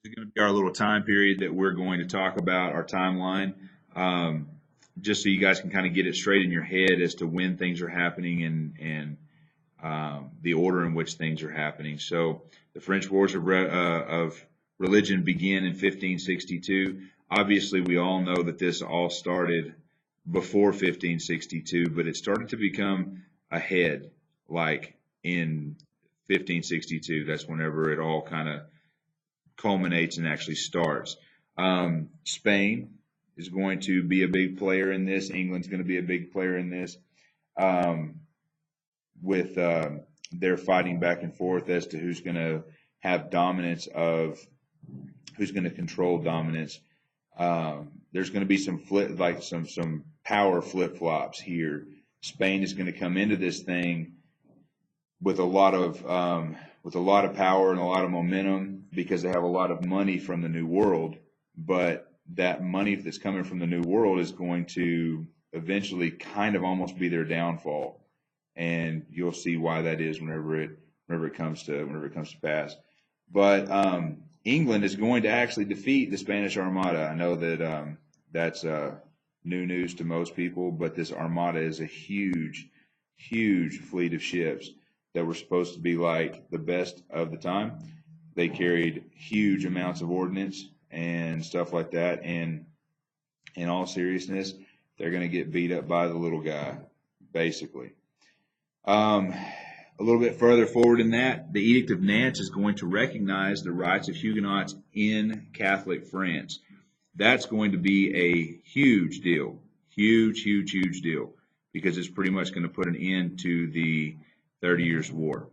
is going to be our little time period that we're going to talk about, our timeline, um, just so you guys can kind of get it straight in your head as to when things are happening and the order in which things are happening. So the French Wars of Religion begin in 1562. Obviously, we all know that this all started before 1562, but it started to become ahead, like in 1562. That's whenever it all kind of culminates and actually starts. Spain is going to be a big player in this. England's going to be a big player in this. Um, with They're fighting back and forth as to who's going to have dominance of who's going to control dominance. There's going to be some some power flip flops here. Spain is going to come into this thing with a lot of power and a lot of momentum because they have a lot of money from the New World. But that money that's coming from the New World is going to eventually kind of almost be their downfall, and you'll see why that is whenever it comes to pass. But England is going to actually defeat the Spanish Armada. I know that that's new news to most people, but this Armada is a huge, huge fleet of ships that were supposed to be like the best of the time. They carried huge amounts of ordnance and stuff like that. And in all seriousness, they're going to get beat up by the little guy, basically. A little bit further forward in that, the Edict of Nantes is going to recognize the rights of Huguenots in Catholic France. That's going to be a huge deal, huge deal, because it's pretty much going to put an end to the 30 Years' War.